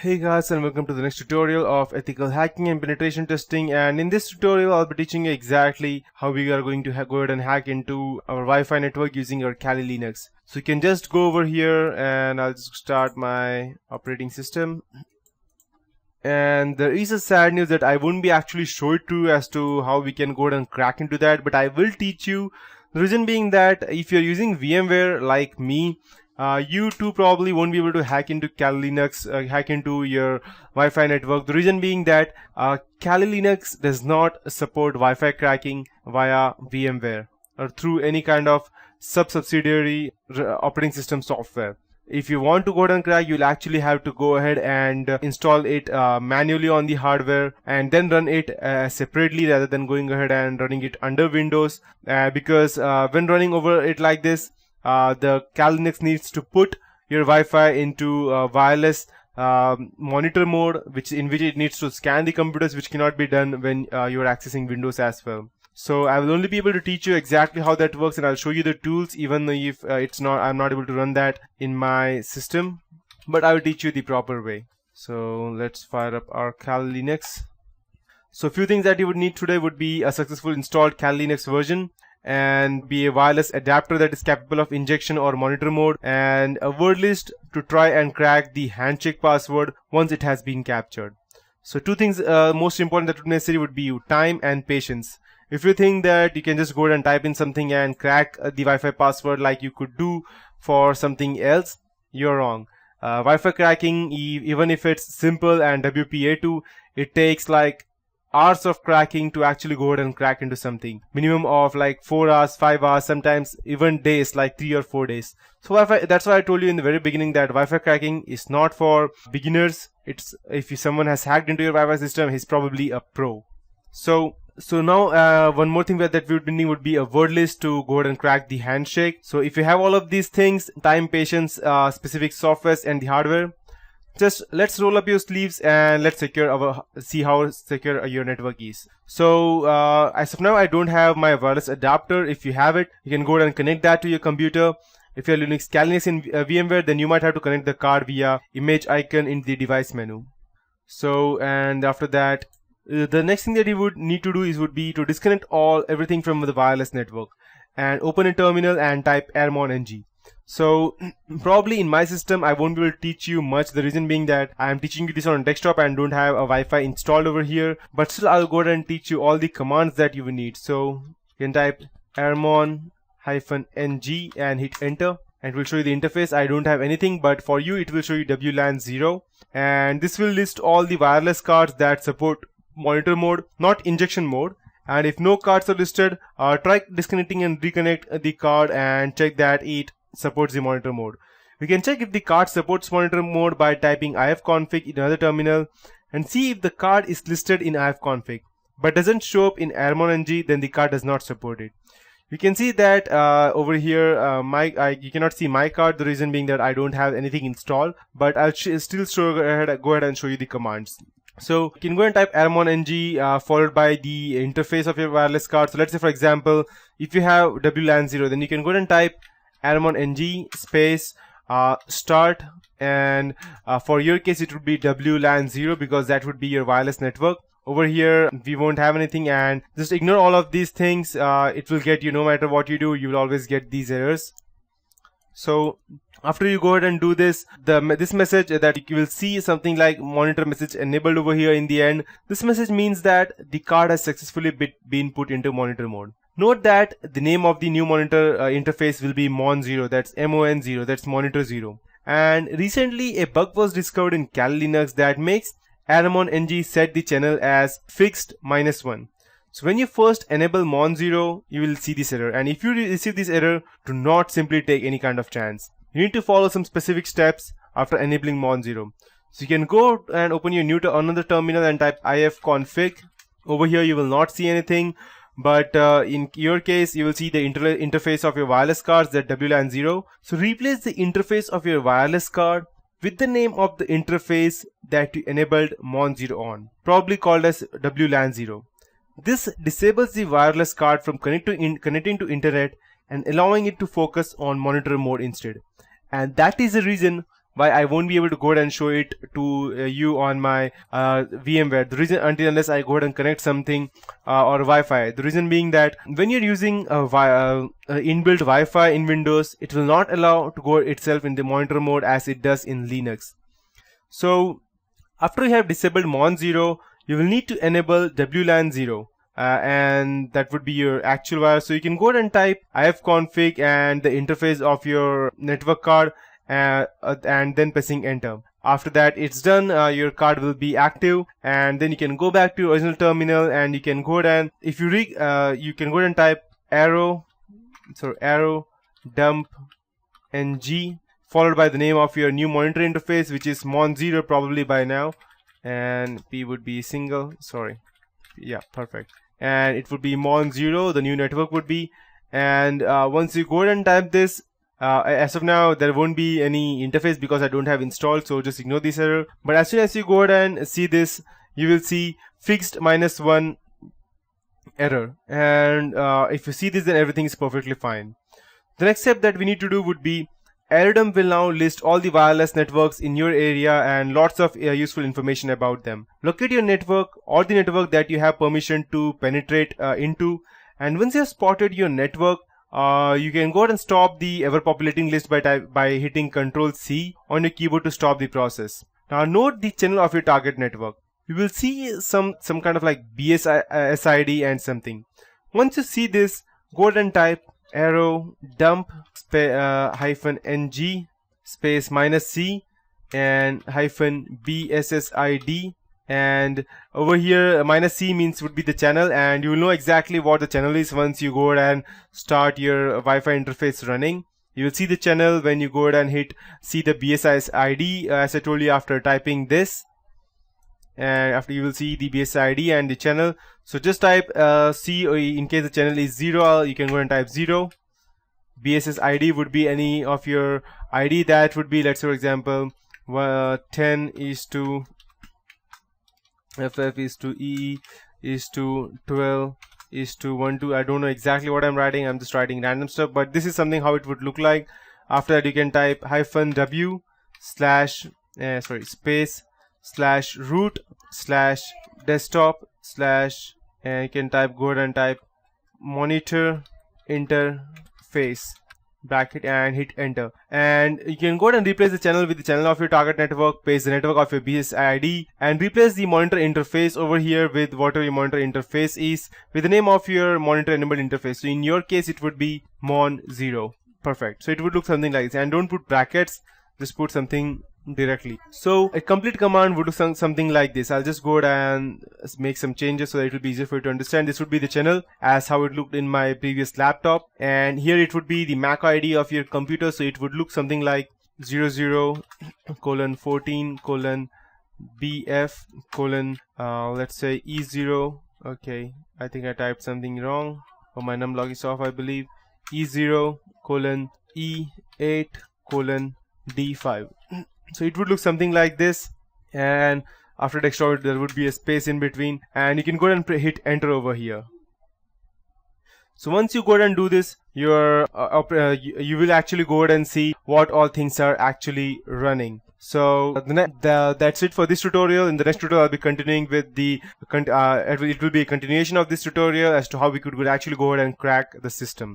Hey guys, and welcome to the next tutorial of ethical hacking and penetration testing. And in this tutorial I'll be teaching you exactly how we are going to go ahead and hack into our Wi-Fi network using our Kali Linux. So you can just go over here and I'll just start my operating system. And there is a sad news that I won't be actually show it to you as to how we can go ahead and crack into that, but I will teach you. The reason being that if you're using VMware like me, you too probably won't be able to hack into Kali Linux, hack into your Wi-Fi network. The reason being that Kali Linux does not support Wi-Fi cracking via VMware or through any kind of subsidiary operating system software. If you want to go ahead and crack, you'll actually have to go ahead and install it manually on the hardware and then run it separately rather than going ahead and running it under Windows, because when running over it like this, the Kali Linux needs to put your Wi-Fi into wireless monitor mode, in which it needs to scan the computers, which cannot be done when you are accessing Windows as well. So I will only be able to teach you exactly how that works, and I'll show you the tools, even though if I'm not able to run that in my system, but I will teach you the proper way. So let's fire up our Kali Linux. So a few things that you would need today would be a successful installed Kali Linux version, and be a wireless adapter that is capable of injection or monitor mode, and a word list to try and crack the handshake password once it has been captured. So two things most important that would be necessary would be time and patience. If you think that you can just go ahead and type in something and crack the Wi-Fi password like you could do for something else, you're wrong. Wi-Fi cracking, even if it's simple and WPA2, it takes like hours of cracking to actually go ahead and crack into something. Minimum of like 4 hours, 5 hours, sometimes even days, like 3 or 4 days. So Wi-Fi, that's why I told you in the very beginning that Wi-Fi cracking is not for beginners. It's if someone has hacked into your Wi-Fi system, he's probably a pro. So now one more thing that we would need would be a word list to go ahead and crack the handshake. So if you have all of these things, time, patience, specific softwares and the hardware, just let's roll up your sleeves and let's see how secure your network is. So as of now I don't have my wireless adapter. If you have it, you can go ahead and connect that to your computer. If you're using Kali Linux in VMware, then you might have to connect the card via image icon in the device menu. So, and after that, the next thing that you would need to do would be to disconnect everything from the wireless network and open a terminal and type airmon-ng. So probably in my system I won't be able to teach you much. The reason being that I am teaching you this on a desktop and don't have a Wi-Fi installed over here, but still I'll go ahead and teach you all the commands that you will need. So you can type airmon-ng and hit enter, and it will show you the interface. I don't have anything, but for you it will show you WLAN 0, and this will list all the wireless cards that support monitor mode, not injection mode. And if no cards are listed, try disconnecting and reconnect the card and check that it supports the monitor mode. We can check if the card supports monitor mode by typing ifconfig in another terminal and see if the card is listed in ifconfig but doesn't show up in airmon-ng, then the card does not support it. You can see that over here you cannot see my card, the reason being that I don't have anything installed, but I'll still go ahead and show you the commands. So you can go and type airmon-ng followed by the interface of your wireless card. So let's say for example, if you have WLAN 0, then you can go ahead and type airmon-ng space start, and for your case it would be WLAN 0 because that would be your wireless network. Over here we won't have anything, and just ignore all of these things. It will get you, no matter what you do, you will always get these errors. So after you go ahead and do this, this message that you will see something like monitor message enabled over here in the end. This message means that the card has successfully been put into monitor mode. Note that the name of the new monitor interface will be mon0, that's MON0, that's monitor 0. And recently a bug was discovered in Kali Linux that makes airmon-ng set the channel as fixed -1. So when you first enable mon0, you will see this error, and if you receive this error, do not simply take any kind of chance. You need to follow some specific steps after enabling mon0. So you can go and open your another terminal and type ifconfig. Over here you will not see anything, but in your case you will see the interface of your wireless cards, that WLAN 0. So replace the interface of your wireless card with the name of the interface that you enabled mon0 on, probably called as WLAN 0. This disables the wireless card from connecting to internet and allowing it to focus on monitor mode instead. And that is the reason why I won't be able to go ahead and show it to you on my VMware. The reason, unless I go ahead and connect something or Wi-Fi. The reason being that when you're using inbuilt Wi-Fi in Windows, it will not allow to go itself in the monitor mode as it does in Linux. So after you have disabled Mon 0, you will need to enable WLAN 0. And that would be your actual wire. So you can go ahead and type ifconfig and the interface of your network card and then pressing enter. After that it's done, your card will be active, and then you can go back to your original terminal and you can go ahead and you can go ahead and type arrow dump ng followed by the name of your new monitor interface, which is Mon 0 probably by now, and P would be single, yeah, perfect, and it would be Mon 0, the new network would be. And once you go ahead and type this, as of now there won't be any interface because I don't have installed, so just ignore this error. But as soon as you go ahead and see this, you will see fixed -1 error, and if you see this, then everything is perfectly fine. The next step that we need to do would be AeroDump will now list all the wireless networks in your area and lots of useful information about them. Locate your network or the network that you have permission to penetrate into, and once you have spotted your network, you can go ahead and stop the ever populating list by hitting Ctrl+C on your keyboard to stop the process. Now note the channel of your target network. You will see some kind of like BSID and something. Once you see this, go ahead and type arrow dump -ng space -c and -bssid, and over here -c means would be the channel, and you will know exactly what the channel is once you go ahead and start your Wi-Fi interface running. You will see the channel when you go ahead and hit see the BSID, as I told you, after typing this, and after you will see the BSID and the channel. So just type C, or in case the channel is 0, you can go and type 0. BSSID would be any of your ID that would be, let's say for example 10 is to FF is to E is to 12 is to 12. I don't know exactly what I'm writing, I'm just writing random stuff, but this is something how it would look like. After that you can type -w slash space slash root slash desktop slash, and you can type go ahead and type monitor interface bracket and hit enter, and you can go ahead and replace the channel with the channel of your target network, paste the network of your BSID, and replace the monitor interface over here with whatever your monitor interface is with the name of your monitor enabled interface. So in your case it would be Mon 0. Perfect. So it would look something like this, and don't put brackets, just put something directly. So a complete command would do something like this. I'll just go ahead and make some changes so that it will be easier for you to understand. This would be the channel as how it looked in my previous laptop, and here it would be the MAC ID of your computer, so it would look something like 00:14:BF let's say E0. Okay, I think I typed something wrong, or my numlog is off, I believe. E0:E8:D5. So it would look something like this, and after text there would be a space in between, and you can go ahead and hit enter over here. So once you go ahead and do this, your you will actually go ahead and see what all things are actually running. So that's it for this tutorial. In the next tutorial I'll be continuing with the it will be a continuation of this tutorial as to how we could actually go ahead and crack the system.